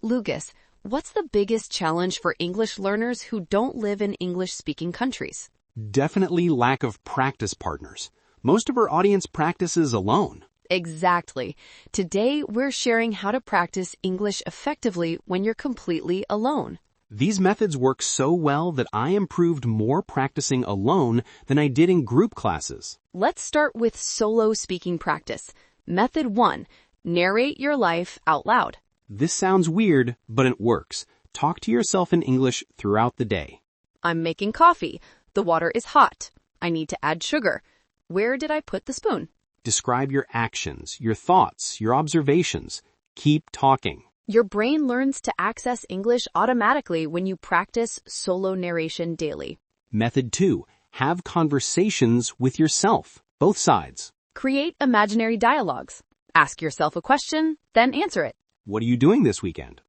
Lucas, what's the biggest challenge for English learners who don't live in English-speaking countries? Definitely lack of practice partners. Most of our audience practices alone. Exactly. Today, we're sharing how to practice English effectively when you're completely alone. These methods work so well that I improved more practicing alone than I did in group classes. Let's start with solo speaking practice. Method 1. Narrate your life out loud. This sounds weird, but it works. Talk to yourself in English throughout the day. I'm making coffee. The water is hot. I need to add sugar. Where did I put the spoon? Describe your actions, your thoughts, your observations. Keep talking. Your brain learns to access English automatically when you practice solo narration daily. Method 2. Have conversations with yourself, both sides. Create imaginary dialogues. Ask yourself a question, then answer it. What are you doing this weekend?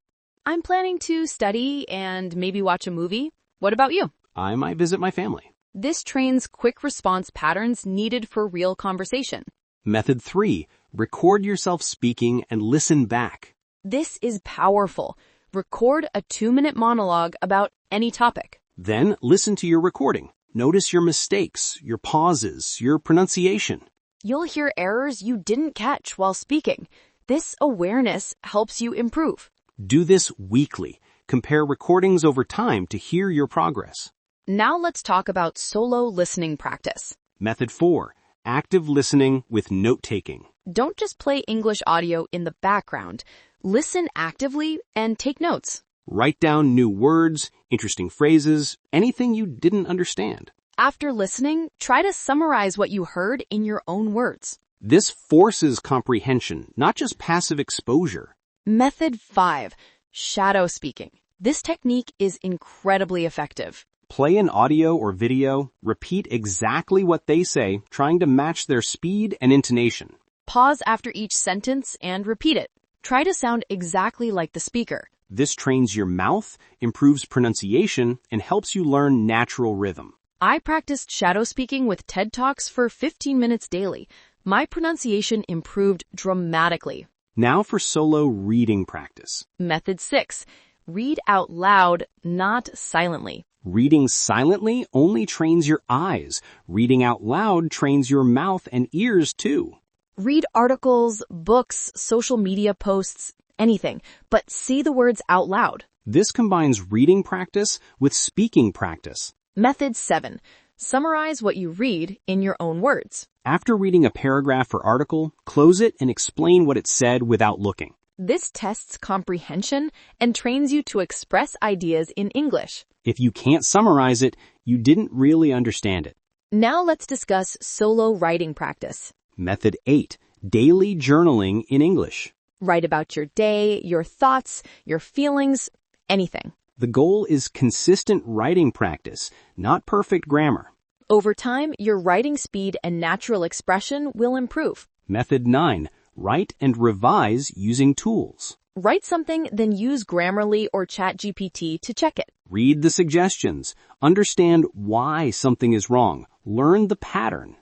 I'm planning to study and maybe watch a movie. What about you? I might visit my family. This trains quick response patterns needed for real conversation. Method 3. Record yourself speaking and listen back. This is powerful. Record a 2-minute monologue about any topic. Then listen to your recording. Notice your mistakes, your pauses, your pronunciation. You'll hear errors you didn't catch while speaking. This awareness helps you improve. Do this weekly. Compare recordings over time to hear your progress. Now let's talk about solo listening practice. Method 4. Active listening with note-taking. Don't just play English audio in the background. Listen actively and take notes. Write down new words, interesting phrases, anything you didn't understand. After listening, try to summarize what you heard in your own words. This forces comprehension, not just passive exposure. Method 5. Shadow speaking. This technique is incredibly effective. Play an audio or video, repeat exactly what they say, trying to match their speed and intonation. Pause after each sentence and repeat it. Try to sound exactly like the speaker. This trains your mouth, improves pronunciation, and helps you learn natural rhythm. I practiced shadow speaking with TED Talks for 15 minutes daily. My pronunciation improved dramatically. Now for solo reading practice. Method 6. Read out loud, not silently. Reading silently only trains your eyes. Reading out loud trains your mouth and ears too. Read articles, books, social media posts, anything, but say the words out loud. This combines reading practice with speaking practice. Method 7. Summarize what you read in your own words. After reading a paragraph or article, close it and explain what it said without looking. This tests comprehension and trains you to express ideas in English. If you can't summarize it, you didn't really understand it. Now let's discuss solo writing practice. Method 8. Daily journaling in English. Write about your day, your thoughts, your feelings, anything. The goal is consistent writing practice, not perfect grammar. Over time, your writing speed and natural expression will improve. Method 9. Write and revise using tools. Write something, then use Grammarly or ChatGPT to check it. Read the suggestions. Understand why something is wrong. Learn the pattern.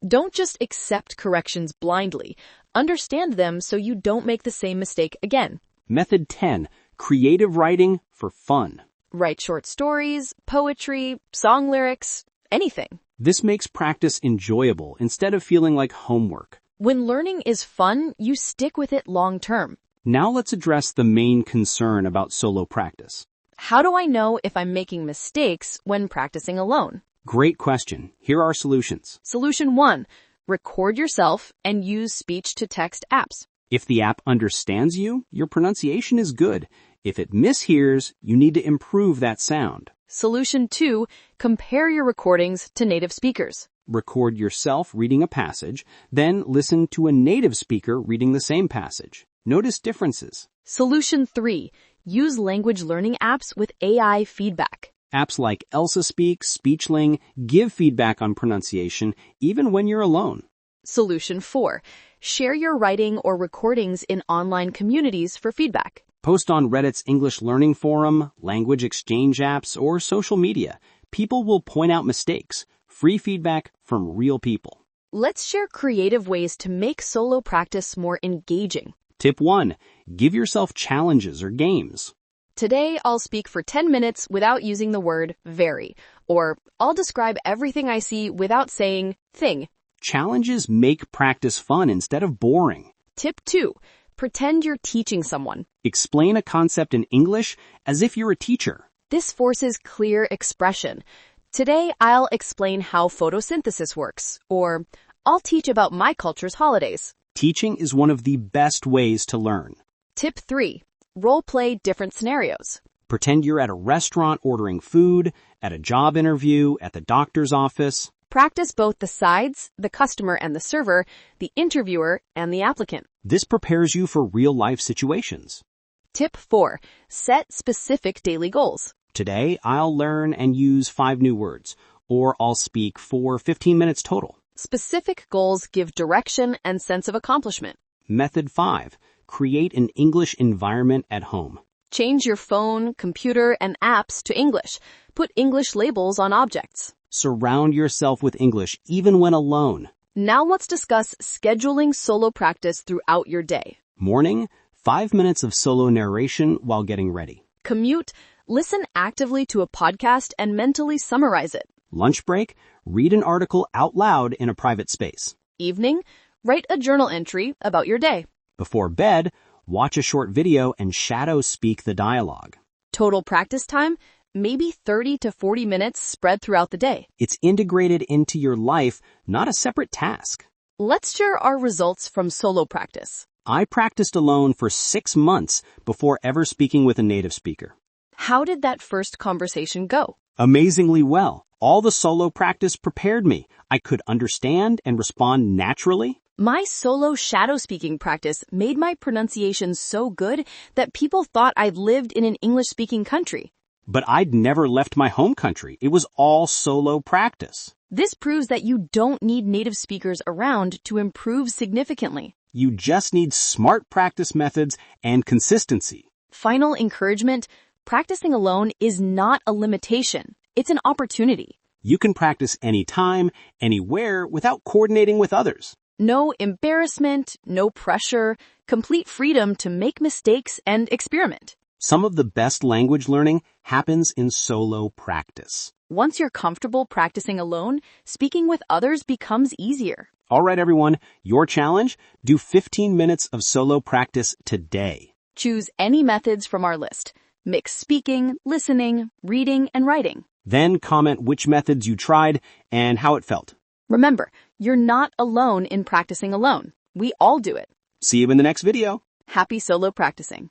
Don't just accept corrections blindly. Understand them so you don't make the same mistake again. Method 10. Creative writing for fun. Write short stories, poetry, song lyrics, anything. This makes practice enjoyable instead of feeling like homework. When learning is fun, you stick with it long term. Now let's address the main concern about solo practice. How do I know if I'm making mistakes when practicing alone? Great question. Here are solutions. Solution 1. Record yourself and use speech-to-text apps. If the app understands you, your pronunciation is good. If it mishears, you need to improve that sound. Solution 2. Compare your recordings to native speakers. Record yourself reading a passage, then listen to a native speaker reading the same passage. Notice differences. Solution 3. Use language learning apps with AI feedback. Apps like Elsa Speak, Speechling give feedback on pronunciation even when you're alone. Solution 4. Share your writing or recordings in online communities for feedback. Post on Reddit's English Learning Forum, language exchange apps, or social media. People will point out mistakes. Free feedback from real people. Let's share creative ways to make solo practice more engaging. Tip 1. Give yourself challenges or games. Today, I'll speak for 10 minutes without using the word very, or I'll describe everything I see without saying thing. Challenges make practice fun instead of boring. Tip 2. Pretend you're teaching someone. Explain a concept in English as if you're a teacher. This forces clear expression. Today, I'll explain how photosynthesis works, or I'll teach about my culture's holidays. Teaching is one of the best ways to learn. Tip 3. Role-play different scenarios. Pretend you're at a restaurant ordering food, at a job interview, at the doctor's office. Practice both the sides, the customer and the server, the interviewer and the applicant. This prepares you for real-life situations. Tip 4. Set specific daily goals. Today, I'll learn and use 5 new words, or I'll speak for 15 minutes total. Specific goals give direction and sense of accomplishment. Method 5. Create an English environment at home. Change your phone, computer, and apps to English. Put English labels on objects. Surround yourself with English, even when alone. Now let's discuss scheduling solo practice throughout your day. Morning, 5 minutes of solo narration while getting ready. Commute, listen actively to a podcast and mentally summarize it. Lunch break, read an article out loud in a private space. Evening, write a journal entry about your day. Before bed, watch a short video and shadow speak the dialogue. Total practice time, maybe 30 to 40 minutes spread throughout the day. It's integrated into your life, not a separate task. Let's share our results from solo practice. I practiced alone for 6 months before ever speaking with a native speaker. How did that first conversation go? Amazingly well. All the solo practice prepared me. I could understand and respond naturally. My solo shadow speaking practice made my pronunciation so good that people thought I'd lived in an English-speaking country. But I'd never left my home country. It was all solo practice. This proves that you don't need native speakers around to improve significantly. You just need smart practice methods and consistency. Final encouragement, practicing alone is not a limitation. It's an opportunity. You can practice anytime, anywhere, without coordinating with others. No embarrassment, no pressure, complete freedom to make mistakes and experiment. Some of the best language learning happens in solo practice. Once you're comfortable practicing alone, speaking with others becomes easier. All right, everyone, your challenge, do 15 minutes of solo practice today. Choose any methods from our list. Mix speaking, listening, reading, and writing. Then comment which methods you tried and how it felt. Remember, you're not alone in practicing alone. We all do it. See you in the next video. Happy solo practicing.